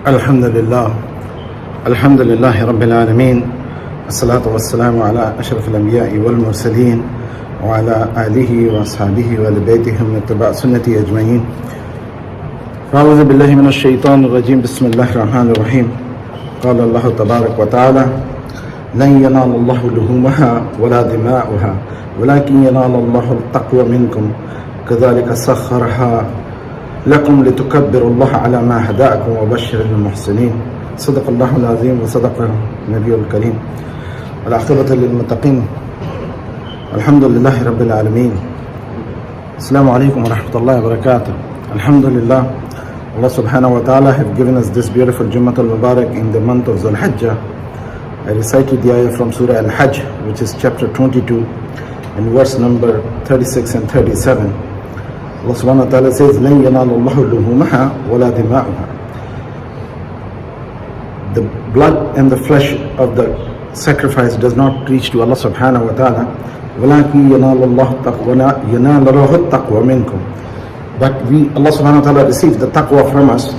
الحمد لله رب العالمين الصلاة والسلام على أشرف الأنبياء والمرسلين وعلى آله وأصحابه ولبيته من اتباع سنته أجمعين. أعوذ بالله من الشيطان الرجيم. بسم الله الرحمن الرحيم. قال الله تبارك وتعالى: لن ينال الله لحومها ولا دماؤها ولكن ينال الله التقوى منكم كذلك سخرها لكم لتكبروا الله على ما هداكم وبشر المحسنين. صدق الله العظيم وصدق النبي الكريم. والعاقبة للمتقين. الحمد لله رب العالمين. Assalamu alaikum wa rahmatullahi wa barakatuh. Alhamdulillah, Allah subhanahu wa ta'ala have given us this beautiful Jummah al-Mubarak in the month of Dhul Hijjah. I recited the ayah from Surah Al-Hajj, which is chapter 22 and verse number 36 and 37. Allah subhanahu wa ta'ala says, لَن يَنَالَ اللَّهُ لُحُومَهَا وَلَا دِمَاؤُهَا. The blood and the flesh of the sacrifice does not reach to Allah subhanahu wa ta'ala. وَلَكِنْ يَنَالَ اللَّهُ التَّقْوَى مِنْكُمْ. But Allah subhanahu wa ta'ala receives the taqwa from us.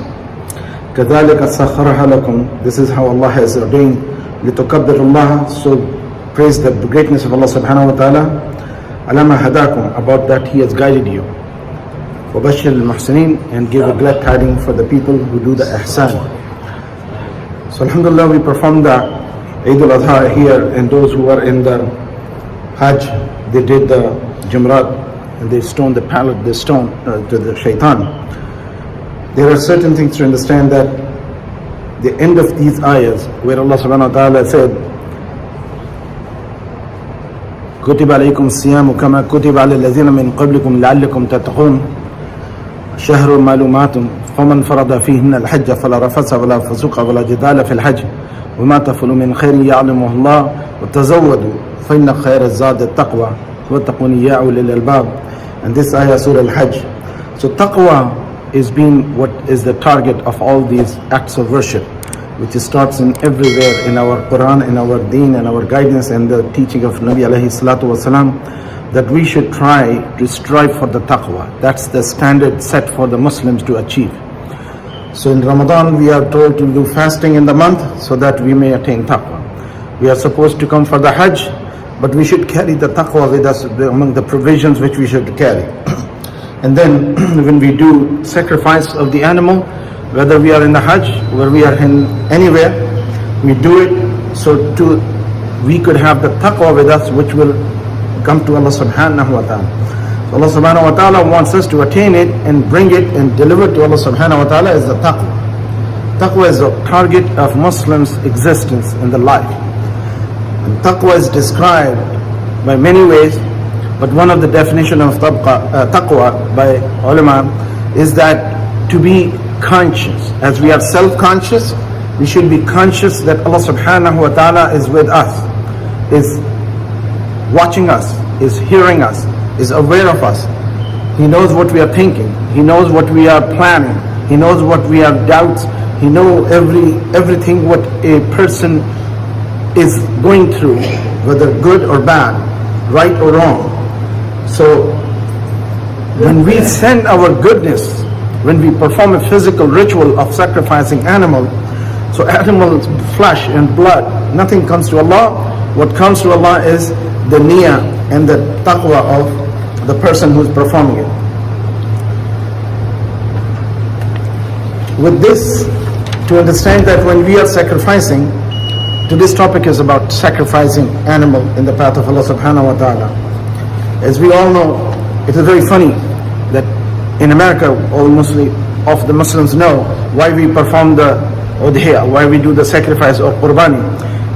كَذَلِكَ سَخَّرَهَا لَكُمْ. This is how Allah has ordained. لِتُكَبِّرُ اللَّهَ. So praise the greatness of Allah subhanahu wa ta'ala. عَلَى مَا هَدَاكُمْ. About that He has guided you. وَبَشِّرِ الْمُحْسِنِينَ. And give a glad tidings for the people who do the ihsan. So alhamdulillah, we performed the Eidul Adha here, and those who were in the Hajj, they did the Jumrat and they stoned the stone to the shaitan. There are certain things to understand that the end of these ayahs where Allah subhanahu wa ta'ala said, كُتِبَ عَلَيْكُمْ الصِّيَامُ كَمَا كُتِبَ عَلَى الَّذِينَ مِنْ قَبْلِكُمْ لَعَلَّكُمْ تَتَّقُونَ شهر معلومات فمن فرض فيهن الحج فلا رفث ولا فسوق ولا جدال في الحج وما تفعلوا من خير يعلمه الله وتزودوا فإن خير الزاد التقوى واتقون يا أولي الألباب. And this ayah Surah Al-Hajj. So taqwa is being what is the target of all these acts of worship, which starts in everywhere in our Quran, in our deen, and our guidance and the teaching of Nabi alayhi salatu wasalam, that we should try to strive for the taqwa. That's the standard set for the Muslims to achieve. So in Ramadan we are told to do fasting in the month so that we may attain taqwa. We are supposed to come for the Hajj, but we should carry the taqwa with us among the provisions which we should carry. And then when we do sacrifice of the animal, whether we are in the Hajj or we are in anywhere, we do it so we could have the taqwa with us, which will come to Allah subhanahu wa ta'ala. So Allah subhanahu wa ta'ala wants us to attain it and bring it and deliver it to Allah subhanahu wa ta'ala as the taqwa. Taqwa is the target of Muslims' existence in the life. And taqwa is described by many ways, but one of the definition of taqwa by ulama is that to be conscious. As we are self-conscious, we should be conscious that Allah subhanahu wa ta'ala is with us, is watching us, is hearing us, is aware of us. He knows what we are thinking. He knows what we are planning. He knows what we have doubts. He knows everything what a person is going through, whether good or bad, right or wrong. So when we send our goodness, when we perform a physical ritual of sacrificing animal, so animal's flesh and blood, nothing comes to Allah. What comes to Allah is the niyyah and the taqwa of the person who is performing it. With this, to understand that when we are sacrificing, today's topic is about sacrificing animal in the path of Allah subhanahu wa ta'ala. As we all know, it is very funny that in America, all mostly of the Muslims know why we perform the udhiyah, why we do the sacrifice of Qurbani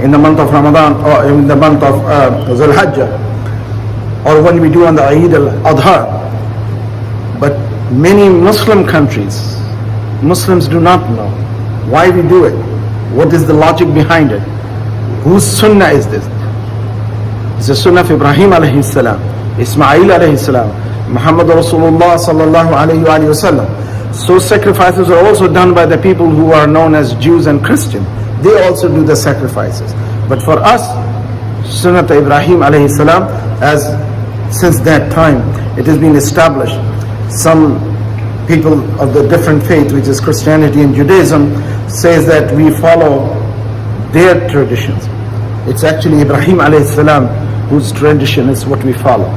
in the month of Ramadan or in the month of Dhul Hijjah, or when we do on the Eidul Adha. But many Muslim countries, Muslims do not know why we do it. What is the logic behind it? Whose sunnah is this? It's the sunnah of Ibrahim alayhi salam, Ismail alayhi salam, Muhammad Rasulullah sallallahu alayhi wa sallam. So sacrifices are also done by the people who are known as Jews and Christians. They also do the sacrifices. But for us, Sunnah Ibrahim alayhi salam, as since that time it has been established. Some people of the different faith, which is Christianity and Judaism, says that we follow their traditions. It's actually Ibrahim alayhi salam whose tradition is what we follow.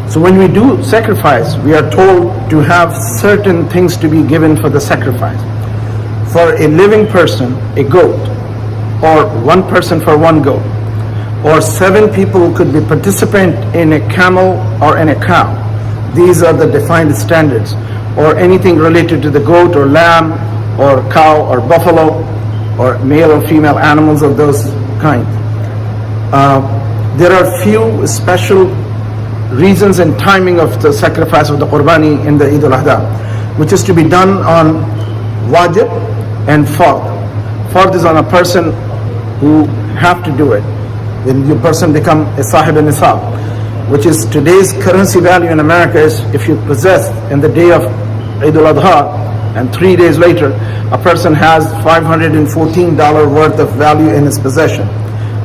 So when we do sacrifice, we are told to have certain things to be given for the sacrifice. For a living person, a goat, or one person for one goat, or 7 people who could be participant in a camel or in a cow. These are the defined standards. Or anything related to the goat or lamb or cow or buffalo or male or female animals of those kinds. There are few special reasons and timing of the sacrifice of the Qurbani in the Eidul Adha, which is to be done on wajib and fard. Fard is on a person who have to do it. When the person become a sahib nisab, which is today's currency value in America, is if you possess in the day of Eidul Adha and 3 days later, a person has $514 worth of value in his possession,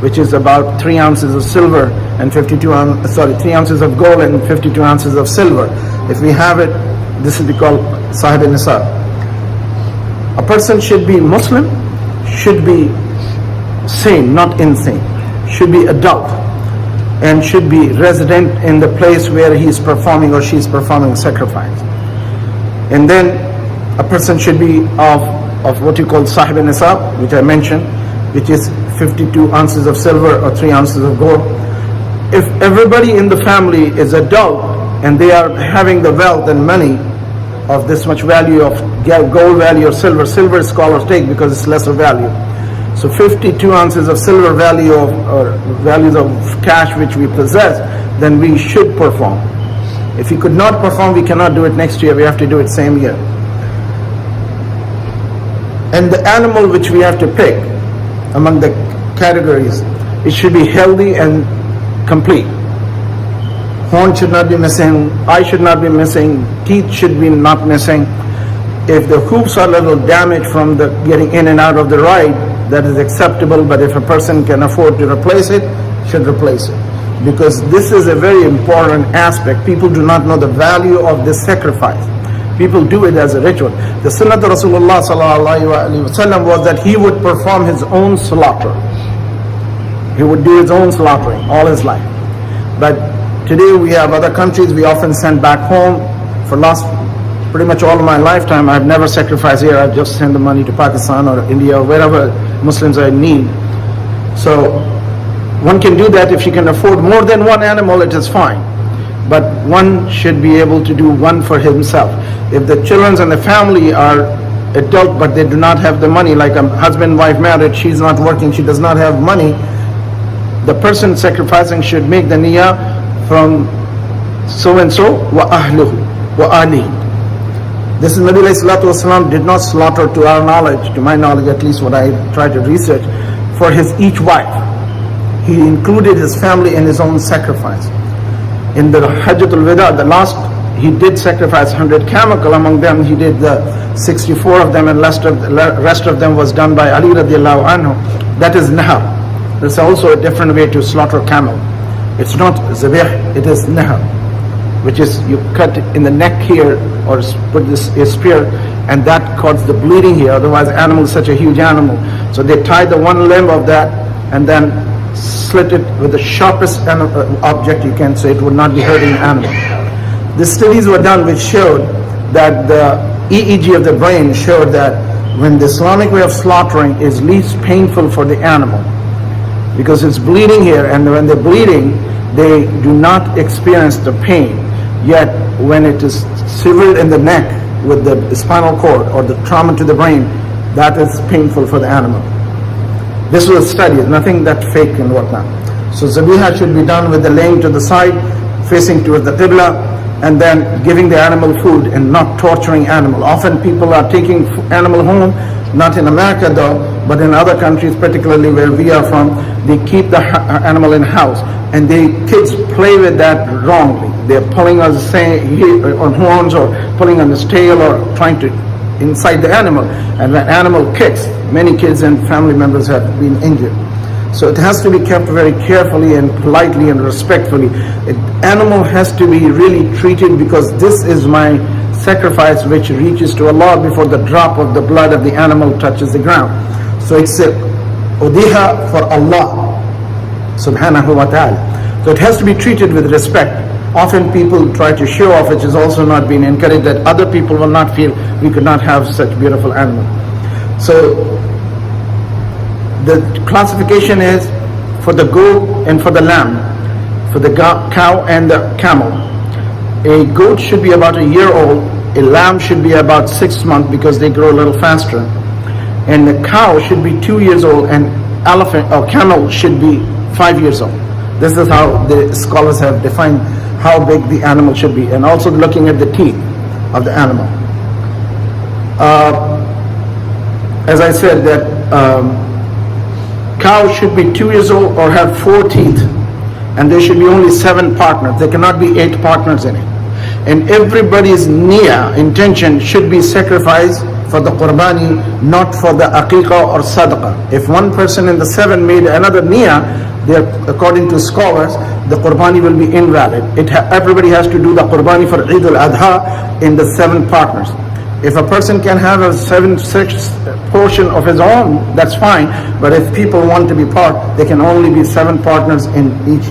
which is about 3 ounces of silver and 3 ounces of gold and 52 ounces of silver. If we have it, this is called sahib nisab. A person should be Muslim, should be sane, not insane, should be adult, and should be resident in the place where he is performing or she is performing sacrifice. And then a person should be of what you call sahib nisab, which I mentioned, which is 52 ounces of silver or 3 ounces of gold. If everybody in the family is adult and they are having the wealth and money of this much value of gold value or silver scholars take because it's lesser value. So 52 ounces of silver value or values of cash which we possess, then we should perform. If we could not perform, we cannot do it next year, we have to do it same year. And the animal which we have to pick among the categories, it should be healthy and complete. Horn should not be missing, eye should not be missing, teeth should be not missing. If the hooves are a little damaged from the getting in and out of the ride, that is acceptable, but if a person can afford to replace it, should replace it. Because this is a very important aspect. People do not know the value of this sacrifice. People do it as a ritual. The sunnah of Rasulullah was that he would perform his own slaughter. He would do his own slaughtering all his life. But today we have other countries we often send back home. For last pretty much all of my lifetime, I've never sacrificed here. I just send the money to Pakistan or India or wherever Muslims are in need. So one can do that. If you can afford more than one animal, it is fine. But one should be able to do one for himself. If the children and the family are adult but they do not have the money, like a husband and wife married, she's not working, she does not have money, the person sacrificing should make the niyyah from so and so wa ahluhu wa alihi. This is Nabi alayhi salatu wasalam did not slaughter, to our knowledge, to my knowledge at least, what I tried to research, for his each wife. He included his family in his own sacrifice. In the Hajjatul Wada, the last, he did sacrifice 100 camel. Among them he did the 64 of them, and the rest of them was done by Ali radiallahu anhu. That is nahar. There's also a different way to slaughter camel. It's not zabih, it is nahar, which is you cut in the neck here or put this a spear, and that causes the bleeding here. Otherwise, the animal is such a huge animal. So they tie the one limb of that and then slit it with the sharpest object you can, so it would not be hurting the animal. The studies were done which showed that the EEG of the brain showed that when the Islamic way of slaughtering is least painful for the animal, because it's bleeding here, and when they're bleeding, they do not experience the pain. Yet when it is severed in the neck with the spinal cord or the trauma to the brain, that is painful for the animal. This was studied, nothing that fake and whatnot. So zabiha should be done with the laying to the side, facing towards the qibla, and then giving the animal food and not torturing animal. Often people are taking animal home, not in America though, but in other countries, particularly where we are from, they keep the animal in house, and the kids play with that wrongly. They're pulling on horns or pulling on his tail or trying to inside the animal, and when animal kicks, many kids and family members have been injured. So it has to be kept very carefully and politely and respectfully. Animal has to be really treated, because this is my sacrifice which reaches to Allah before the drop of the blood of the animal touches the ground. So it's a udhiya for Allah subhanahu wa ta'ala. So it has to be treated with respect. Often people try to show off, which is also not being encouraged, that other people will not feel we could not have such beautiful animal. So the classification is for the goat and for the lamb, for the cow and the camel. A goat should be about a year old, a lamb should be about 6 months because they grow a little faster, and the cow should be 2 years old, and elephant or camel should be 5 years old. This is how the scholars have defined how big the animal should be, and also looking at the teeth of the animal. As I said, that cow should be 2 years old or have 4 teeth, and there should be only 7 partners. There cannot be 8 partners in it. And everybody's niyyah, intention, should be sacrificed for the Qurbani, not for the aqiqah or sadaqah. If one person in the 7 made another niyyah, according to scholars, the Qurbani will be invalid. Everybody has to do the Qurbani for Eidul Adha in the 7 partners. If a person can have a 7/6 portion of his own, that's fine. But if people want to be part, there can only be 7 partners in each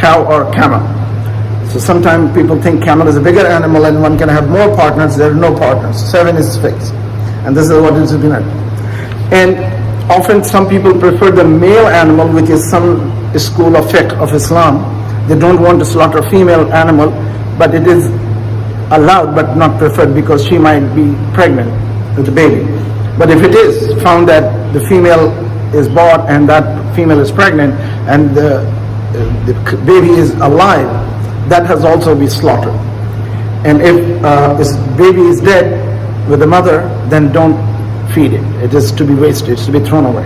cow or camel. So sometimes people think camel is a bigger animal and one can have more partners. There are no partners. 7 is fixed. And this is what is given. And often some people prefer the male animal, which is some school of fiqh of Islam. They don't want to slaughter female animal, but it is allowed but not preferred because she might be pregnant with the baby. But if it is found that the female is bought and that female is pregnant and the baby is alive, that has also been slaughtered. And if this baby is dead with the mother, then don't feed it. It is to be wasted. It's to be thrown away.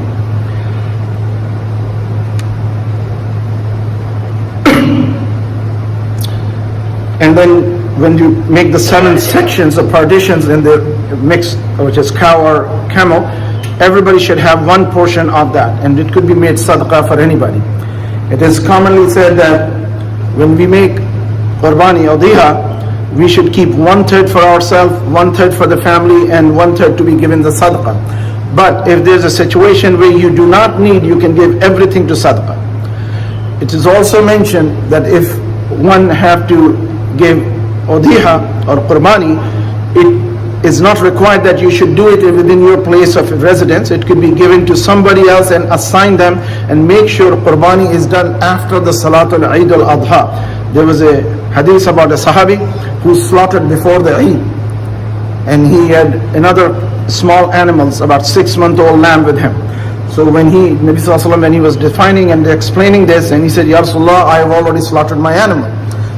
And then when you make the 7 sections or partitions in the mix, which is cow or camel, everybody should have 1 portion of that, and it could be made sadaqah for anybody. It is commonly said that when we make Qurbani or Dhiha, we should keep 1/3 for ourselves, 1/3 for the family, and 1/3 to be given the sadaqah. But if there's a situation where you do not need, you can give everything to sadaqah. It is also mentioned that if one have to give udhiya or Qurbani, it is not required that you should do it within your place of residence. It could be given to somebody else and assign them, and make sure Qurbani is done after the Salatul Eidul Adha. There was a hadith about a Sahabi who slaughtered before the Eid, and he had another small animals, about 6-month-old lamb with him. So when Nabi Sallallahu Alaihi Wasallam, when he was defining and explaining this, and he said, Ya Rasulullah, I have already slaughtered my animal.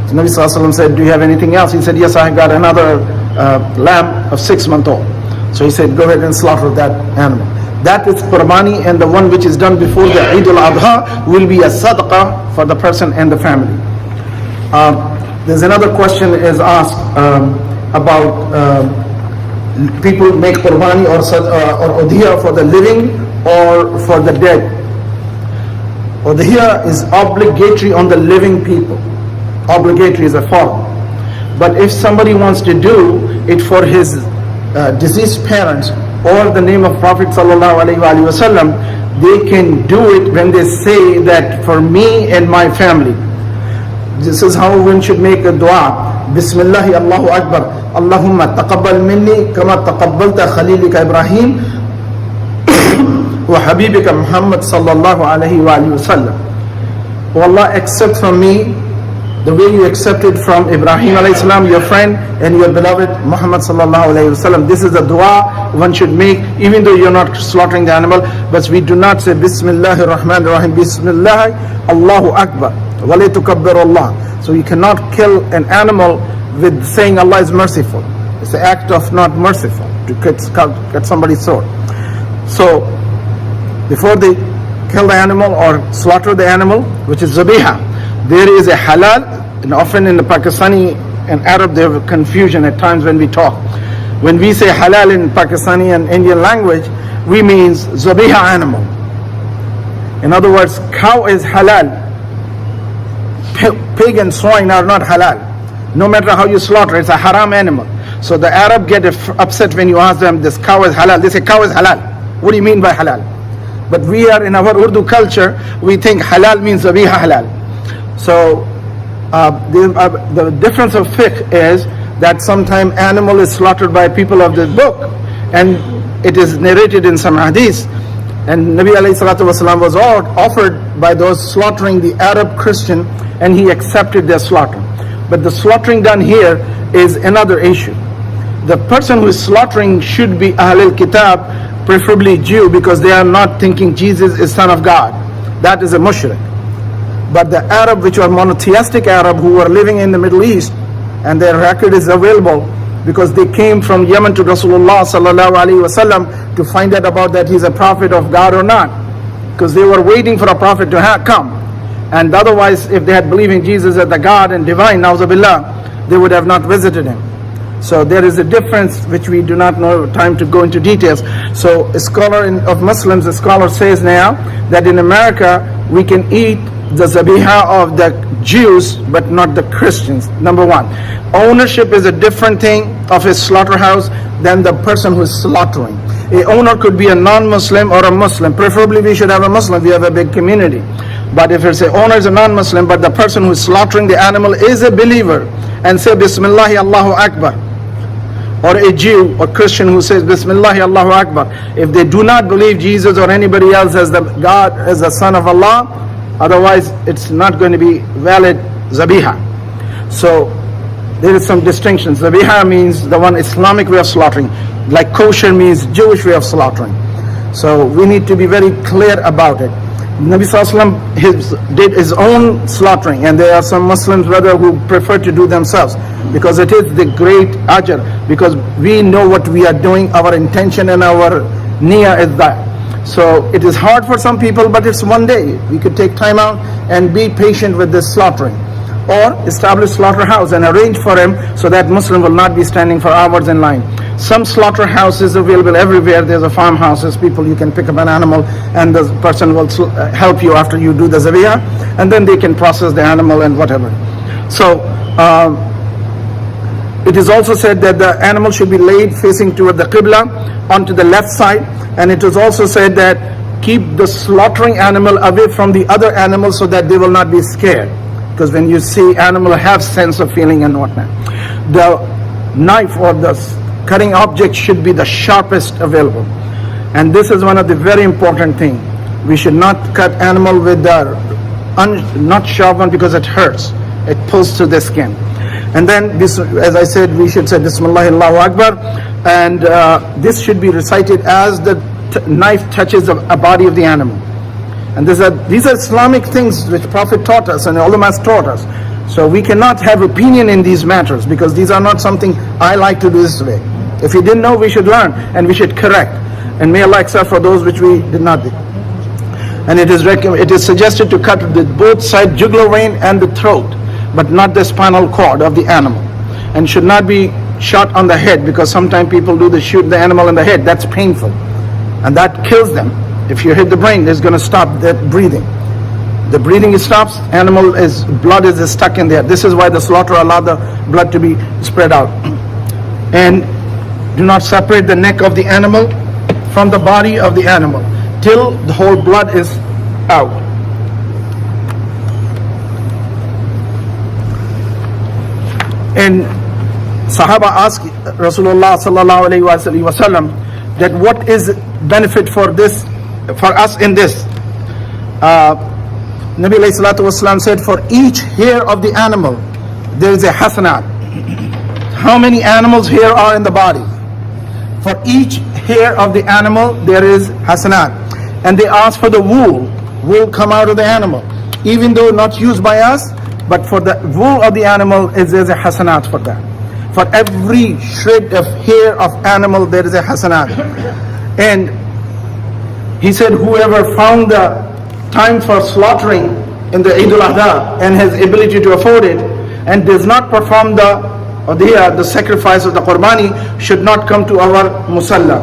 So Nabi Sallallahu Alaihi Wasallam said, do you have anything else? He said, yes, I got another lamb of 6-month-old. So he said, go ahead and slaughter that animal. That is Qurbani, and the one which is done before the Eidul Adha will be a sadaqah for the person and the family. There's another question is asked about people make Qurbani or udhiya for the living or for the dead. Udhiya is obligatory on the living people. Obligatory is a form. But if somebody wants to do it for his deceased parents or the name of Prophet sallallahu alaihi wasallam, they can do it when they say that for me and my family. This is how one should make a dua. Bismillahi Allahu Akbar. Allahumma taqabbal minni kama taqabbalta khalilika Ibrahim wa habibika Muhammad sallallahu alaihi wa sallam. O Allah, accept from me the way you accepted from Ibrahim alayhi salam, your friend, and your beloved Muhammad sallallahu alayhi wasallam. This is a dua one should make, even though you're not slaughtering the animal. But we do not say Bismillahir Rahmanir Rahim, Bismillah, Allahu Akbar, wa la tukabbir Allah. So you cannot kill an animal with saying Allah is merciful. It's an act of not merciful to cut somebody's throat. So before they kill the animal or slaughter the animal, which is zabiha, there is a halal, and often in the Pakistani and Arab there is confusion at times when we talk. When we say halal in Pakistani and Indian language, we means zabiha animal. In other words, cow is halal. Pig and swine are not halal. No matter how you slaughter, it's a haram animal. So the Arab get upset when you ask them, this cow is halal. They say cow is halal. What do you mean by halal? But we are, in our Urdu culture, we think halal means zabiha halal. So the difference of fiqh is that sometimes animal is slaughtered by people of this book, and it is narrated in some hadith. And Nabi alayhi salatu wasalam was offered by those slaughtering the Arab Christian, and he accepted their slaughter. But the slaughtering done here is another issue. The person who is slaughtering should be Ahlul Kitab, preferably Jew, because they are not thinking Jesus is Son of God. That is a mushrik. But the Arab, which are monotheistic Arab, who are living in the Middle East, and their record is available because they came from Yemen to Rasulullah sallallahu alaihi wasallam to find out about that he's a prophet of God or not, because they were waiting for a prophet to come. And otherwise, if they had believed in Jesus as the God and divine, na'uzubillah, they would have not visited him. So there is a difference which we do not know time to go into details. So a scholar of Muslims, a scholar says now that in America we can eat the zabiha of the Jews but not the Christians. Number one, ownership is a different thing of a slaughterhouse than the person who is slaughtering. A owner could be a non-Muslim or a Muslim. Preferably we should have a Muslim. We have a big community. But if it's a owner is a non-Muslim, but the person who is slaughtering the animal is a believer and say Bismillah Allahu Akbar, or a Jew or Christian who says Bismillah Allahu Akbar, if they do not believe Jesus or anybody else as the God, as the Son of Allah, otherwise it's not going to be valid zabiha. So there is some distinctions. Zabiha means the one Islamic way of slaughtering, like kosher means Jewish way of slaughtering. So we need to be very clear about it. Nabi Sallallahu Alaihi Wasallam did his own slaughtering, and there are some Muslims brother who prefer to do themselves, because it is the great ajr, because we know what we are doing, our intention and our niyyah is that. So it is hard for some people, but it's one day. We could take time out and be patient with this slaughtering, or establish slaughterhouse and arrange for him so that Muslim will not be standing for hours in line. Some slaughterhouses available everywhere. There's a farmhouses, people, you can pick up an animal and the person will help you after you do the zabiha, and then they can process the animal and whatever. So it is also said that the animal should be laid facing toward the Qibla onto the left side, and it is also said that keep the slaughtering animal away from the other animals so that they will not be scared, because when you see animal have sense of feeling and whatnot. The knife or the cutting object should be the sharpest available, and this is one of the very important thing. We should not cut animal with the not sharp one, because it hurts, it pulls through the skin. And then this, as I said, we should say Bismillah Allahu Akbar, and this should be recited as the knife touches a body of the animal. And these are Islamic things which Prophet taught us and ulamas taught us. So we cannot have opinion in these matters, because these are not something I like to do this way. If we didn't know, we should learn and we should correct. And may Allah accept for those which we did not do. And it is suggested to cut the both side jugular vein and the throat, but not the spinal cord of the animal. And should not be shot on the head, because sometimes people do shoot the animal in the head. That's painful, and that kills them. If you hit the brain, it's going to stop the breathing. The breathing stops, blood is stuck in there. This is why the slaughter allowed the blood to be spread out. And do not separate the neck of the animal from the body of the animal till the whole blood is out. And Sahaba asked Rasulullah sallallahu alaihi wasallam that what is benefit for us in this. Nabi alayhi salatu wasalam said, for each hair of the animal there is a hasanat. How many animals hair are in the body? For each hair of the animal there is hasanat. And they ask for the wool come out of the animal, even though not used by us, but for the wool of the animal there's a hasanat for that. For every shred of hair of animal there is a hasanat. And he said, whoever found the time for slaughtering in the Eidul Adha and has ability to afford it, and does not perform the sacrifice of the Qurbani, should not come to our musalla.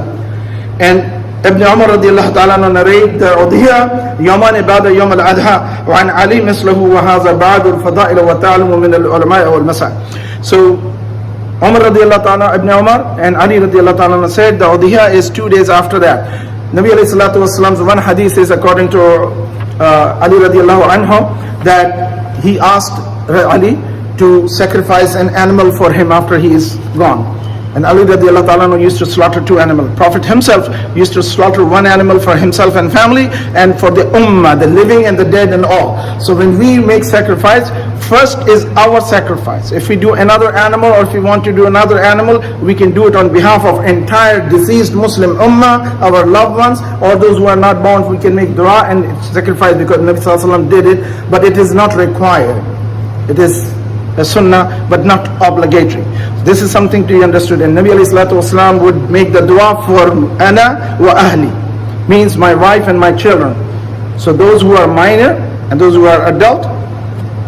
And Ibn Umar radiallahu ta'ala narrate the Udhiya Yaman Ibada Yawm al-Adha wa an Ali mislahu wa hadha ba'd al-fada'il wa ta'lamu min al-ulama wal masal. So Umar radiallahu ta'ala, Ibn Umar and Ali radiallahu ta'ala said the Udhiyah is 2 days after that. Nabi alayhi salatu wasalam's one hadith is according to Ali radiallahu anhu that he asked Ali to sacrifice an animal for him after he is gone. And Ali radiallahu ta'ala used to slaughter 2 animals. Prophet himself used to slaughter 1 animal for himself and family and for the ummah, the living and the dead and all. So when we make sacrifice, first is our sacrifice. If we do another animal or if we want to do another animal, we can do it on behalf of entire deceased Muslim ummah, our loved ones, or those who are not born. We can make dua and sacrifice because Nabi sallallahu alaihi wasallam did it, but it is not required. It is a sunnah but not obligatory. This is something to be understood. And Nabi alayhi salatu wasalam would make the dua for ana wa ahli, means my wife and my children. So those who are minor and those who are adult,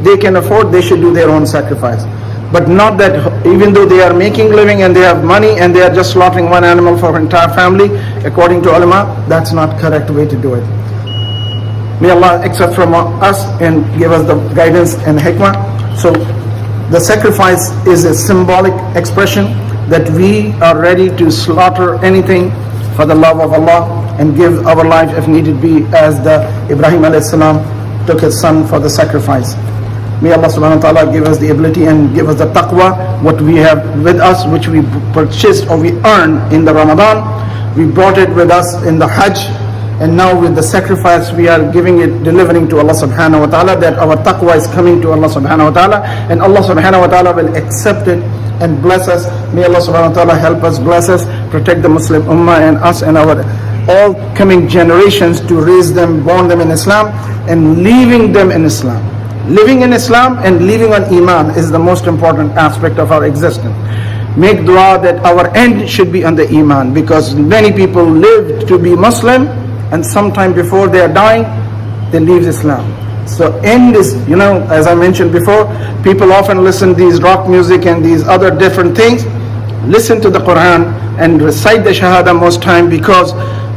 they can afford, they should do their own sacrifice. But not that even though they are making living and they have money and they are just slaughtering 1 animal for entire family, according to ulama, that's not correct way to do it. May Allah accept from us and give us the guidance and hikmah. So the sacrifice is a symbolic expression that we are ready to slaughter anything for the love of Allah and give our life if needed be, as the Ibrahim alayhi salam took his son for the sacrifice. May Allah subhanahu wa ta'ala give us the ability and give us the taqwa, what we have with us, which we purchased or we earned in the Ramadan. We brought it with us in the Hajj, and now with the sacrifice we are giving it, delivering to Allah subhanahu wa ta'ala, that our taqwa is coming to Allah subhanahu wa ta'ala, and Allah subhanahu wa ta'ala will accept it and bless us. May Allah subhanahu wa ta'ala help us, bless us, protect the Muslim ummah and us and our all coming generations, to raise them, born them in Islam and leaving them in Islam. Living in Islam and living on Iman is the most important aspect of our existence. Make dua that our end should be on the Iman, because many people live to be Muslim and sometime before they are dying, they leave Islam. So end is, as I mentioned before, people often listen to these rock music and these other different things. Listen to the Quran and recite the Shahada most time, because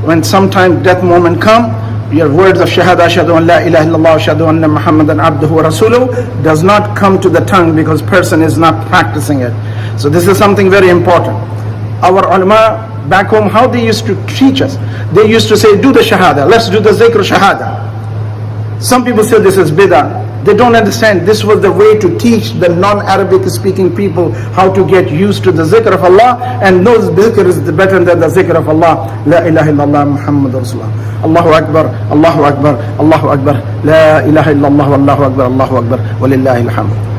when sometime death moment come, your words of Shahada, Ashhadu an la ilaha illallah, Ashhadu anna Muhammadan abduhu wa rasuluhu, does not come to the tongue because person is not practicing it. So this is something very important. Our ulama back home, how they used to teach us, they used to say, do the Shahada, let's do the Zikr Shahada. Some people say this is bid'ah. They don't understand this was the way to teach the non-Arabic speaking people how to get used to the zikr of Allah, and knows zikr is better than the zikr of Allah. La ilaha illallah Muhammad Rasulullah. Allahu Akbar, Allahu Akbar, Allahu Akbar. La ilaha illallah, Allahu Akbar, Allahu Akbar. Walillahi alhamd.